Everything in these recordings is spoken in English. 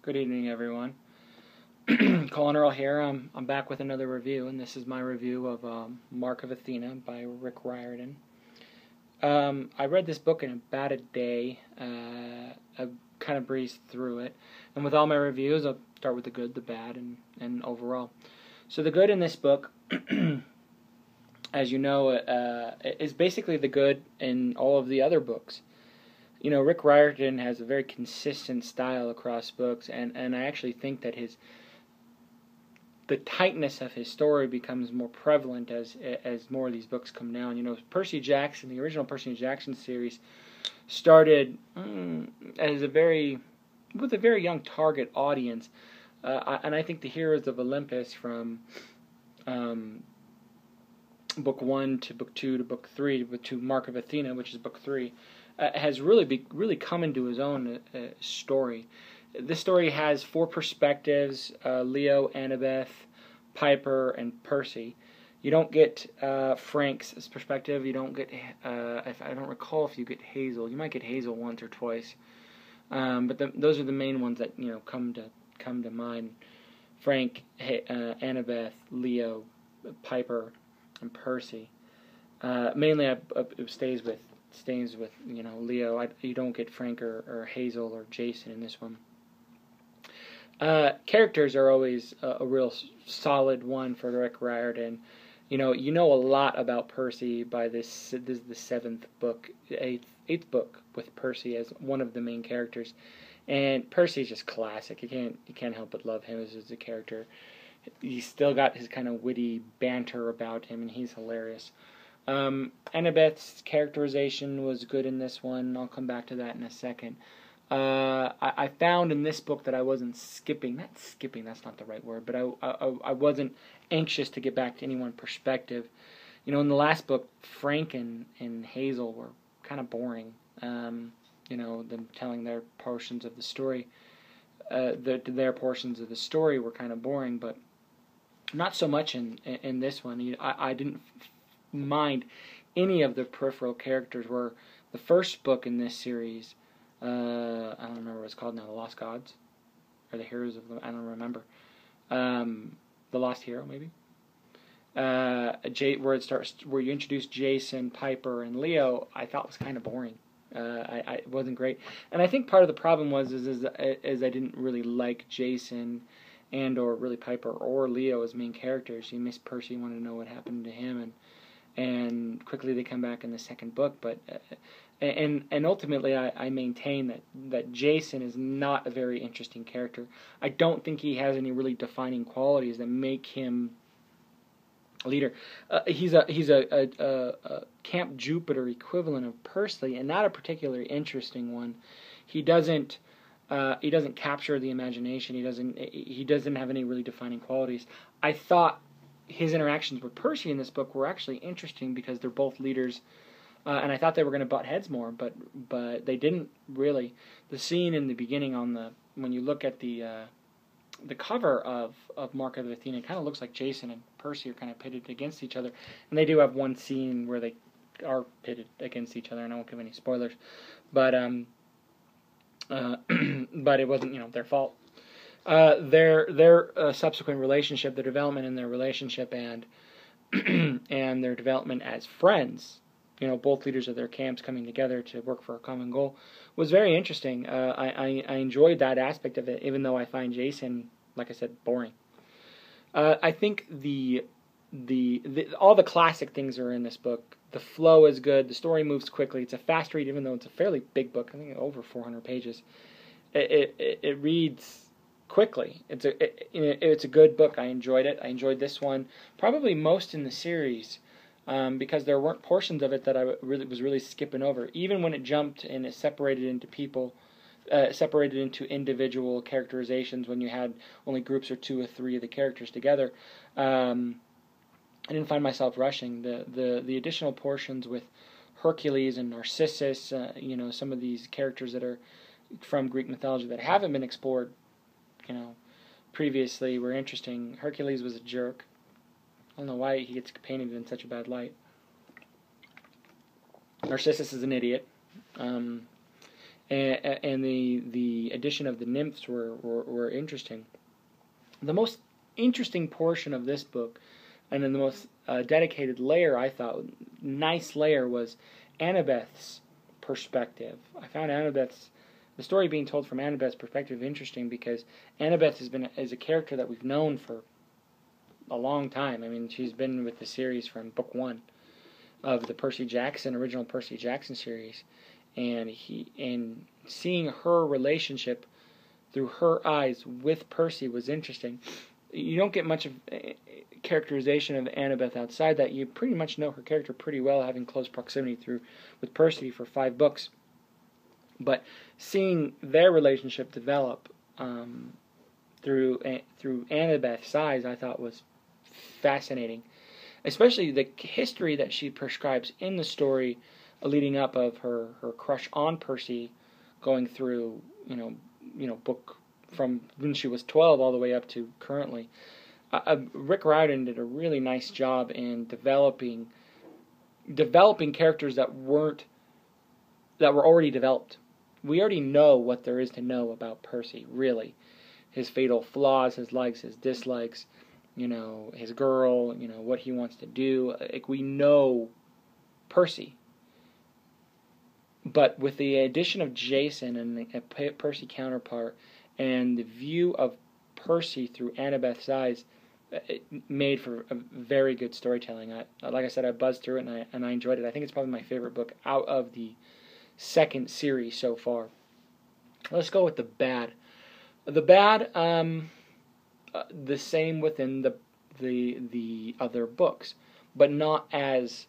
Good evening, everyone. Collin Reviews here. I'm back with another review, and this is my review of Mark of Athena by Rick Riordan. I read this book in about a day. I kind of breezed through it, and with all my reviews, I'll start with the good, the bad, and overall. So the good in this book, as you know, is basically the good in all of the other books. You know, Rick Riordan has a very consistent style across books, and I actually think that the tightness of his story becomes more prevalent as more of these books come down. You know, Percy Jackson, the original Percy Jackson series, started as with a very young target audience, and I think the Heroes of Olympus from book 1 to book 2 to book 3 to Mark of Athena, which is book 3. Has really come into his own story. This story has 4 perspectives: Leo, Annabeth, Piper, and Percy. You don't get Frank's perspective. You don't get. If I don't recall if you get Hazel. You might get Hazel once or twice, but those are the main ones that come to mind. Frank, Annabeth, Leo, Piper, and Percy. Mainly, it stays with Leo. You don't get Frank or Hazel or Jason in this one. Characters are always a real solid one for Rick Riordan. You know a lot about Percy by this is the 7th book, 8th book with Percy as one of the main characters, and Percy's just classic. You can't help but love him as a character. He's still got his kind of witty banter about him, and he's hilarious. Annabeth's characterization was good in this one. I'll come back to that in a second. I found in this book that I wasn't skipping. Not skipping, that's not the right word, but I wasn't anxious to get back to any one perspective. In the last book, Frank and Hazel were kind of boring. Them telling their portions of the story. Their portions of the story were kind of boring, but not so much in this one. I didn't mind any of the peripheral characters. Were the first book in this series, I don't remember what it's called now, The Lost Gods, or the Heroes of, I don't remember, The Lost Hero maybe, where you introduce Jason, Piper, and Leo. I thought was kind of boring. It wasn't great, and I think part of the problem was I didn't really like Jason or really Piper or Leo as main characters. You missed Percy, wanted to know what happened to him, and quickly they come back in the second book. But and ultimately, I maintain that Jason is not a very interesting character. I don't think he has any really defining qualities that make him a leader. He's a Camp Jupiter equivalent of Percy, and not a particularly interesting one. He doesn't capture the imagination. He doesn't have any really defining qualities. I thought his interactions with Percy in this book were actually interesting because they're both leaders, and I thought they were going to butt heads more, but they didn't really. The scene in the beginning when you look at the cover of Mark of Athena, it kind of looks like Jason and Percy are kind of pitted against each other, and they do have one scene where they are pitted against each other, and I won't give any spoilers, but but it wasn't their fault. Their subsequent relationship, the development in their relationship, and and their development as friends, both leaders of their camps coming together to work for a common goal, was very interesting. I enjoyed that aspect of it, even though I find Jason, like I said, boring. I think all the classic things are in this book. The flow is good. The story moves quickly. It's a fast read, even though it's a fairly big book. I think over 400 pages. It reads quickly. It's a good book. I enjoyed it. I enjoyed this one probably most in the series, because there weren't portions of it that I was really skipping over. Even when it jumped and it separated into individual characterizations, when you had only groups or 2 or 3 of the characters together, I didn't find myself rushing. The additional portions with Hercules and Narcissus, some of these characters that are from Greek mythology that haven't been explored, previously, were interesting. Hercules was a jerk. I don't know why he gets painted in such a bad light. Narcissus is an idiot. and the addition of the nymphs were interesting. The most interesting portion of this book, and then the most dedicated layer, I thought, nice layer, was Annabeth's perspective. I found the story being told from Annabeth's perspective interesting because Annabeth is a character that we've known for a long time. I mean, she's been with the series from book 1 of the original Percy Jackson series, and seeing her relationship through her eyes with Percy was interesting. You don't get much of characterization of Annabeth outside that. You pretty much know her character pretty well, having close proximity with Percy for 5 books. But seeing their relationship develop through Annabeth's eyes, I thought was fascinating. Especially the history that she prescribes in the story leading up of her crush on Percy, going through book from when she was 12 all the way up to currently. Rick Riordan did a really nice job in developing characters that were already developed. We already know what there is to know about Percy, really. His fatal flaws, his likes, his dislikes, his girl, what he wants to do. Like, we know Percy. But with the addition of Jason and a Percy counterpart, and the view of Percy through Annabeth's eyes, it made for a very good storytelling. Like I said, I buzzed through it and I enjoyed it. I think it's probably my favorite book out of the second series so far. Let's go with the bad. The bad, the same within the other books, but not as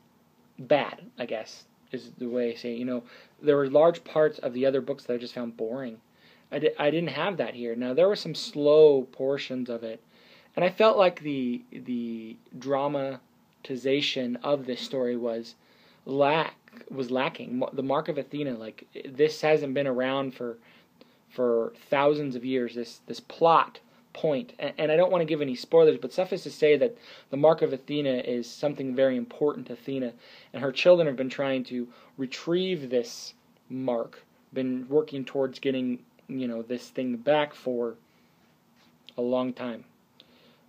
bad, I guess, is the way I say it. There were large parts of the other books that I just found boring. I didn't have that here. Now, there were some slow portions of it, and I felt like the dramatization of this story was lacking. The Mark of Athena, like, this hasn't been around for thousands of years, this plot point. And I don't want to give any spoilers, but suffice to say that the Mark of Athena is something very important to Athena, and her children have been trying to retrieve this mark, been working towards getting this thing back for a long time.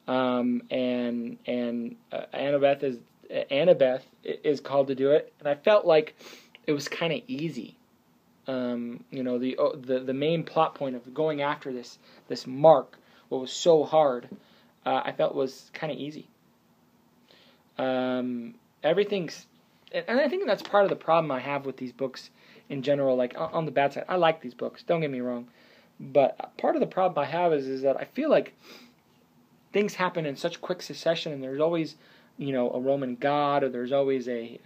And Annabeth is called to do it, and I felt like it was kind of easy. The main plot point of going after this mark, what was so hard, I felt was kind of easy. Everything's, and I think that's part of the problem I have with these books in general. Like, on the bad side, I like these books, don't get me wrong, but part of the problem I have is that I feel like things happen in such quick succession, and there's always a Roman god, or there's always a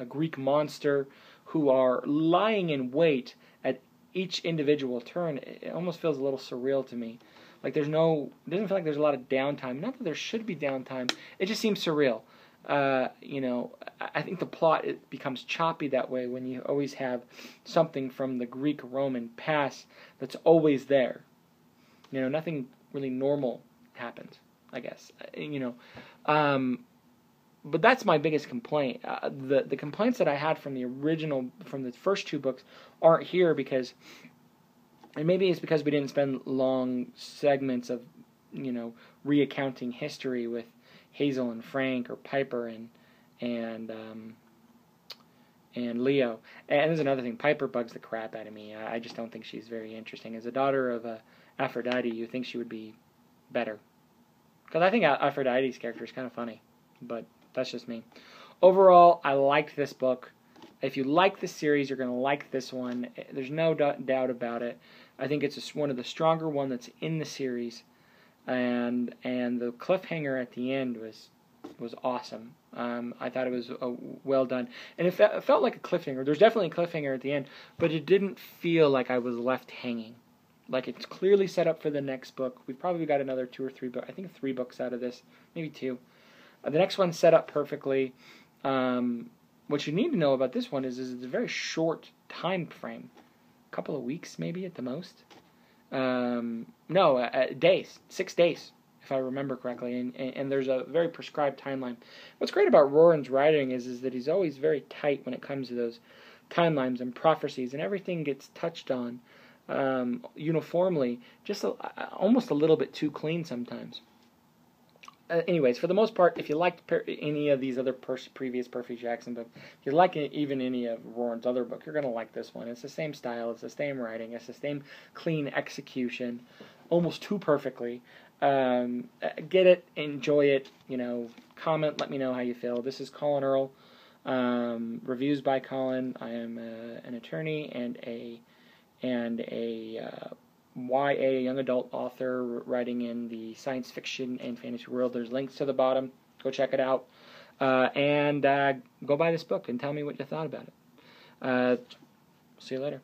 Greek monster who are lying in wait at each individual turn. It almost feels a little surreal to me. Like, it doesn't feel like there's a lot of downtime. Not that there should be downtime. It just seems surreal. I think the plot, it becomes choppy that way when you always have something from the Greek-Roman past that's always there. Nothing really normal happens, I guess. But that's my biggest complaint. The complaints that I had from the first 2 books aren't here because, and maybe it's because we didn't spend long segments of, recounting history with Hazel and Frank, or Piper and Leo. And there's another thing, Piper bugs the crap out of me. I just don't think she's very interesting. As a daughter of Aphrodite, you think she would be better. Because I think Aphrodite's character is kind of funny, but that's just me. Overall, I liked this book. If you like this series, you're going to like this one. There's no doubt about it. I think it's one of the stronger ones that's in the series, and the cliffhanger at the end was awesome. I thought it was well done, and it felt like a cliffhanger. There's definitely a cliffhanger at the end, but it didn't feel like I was left hanging. Like, it's clearly set up for the next book. We've probably got another 2 or 3 books. I think 3 books out of this, maybe 2. The next one's set up perfectly. What you need to know about this one is it's a very short time frame. A couple of weeks, maybe, at the most. Days. 6 days, if I remember correctly. And there's a very prescribed timeline. What's great about Riordan's writing is that he's always very tight when it comes to those timelines and prophecies, and everything gets touched on uniformly, just almost a little bit too clean sometimes. Anyways, for the most part, if you liked any of these other previous Percy Jackson books, if you like even any of Riordan's other book, you're going to like this one. It's the same style, it's the same writing, it's the same clean execution, almost too perfectly. Get it, enjoy it, comment, let me know how you feel. This is Collin Earl, reviews by Collin. I am an attorney and a YA, young adult author, writing in the science fiction and fantasy world. There's links to the bottom. Go check it out. And go buy this book and tell me what you thought about it. See you later.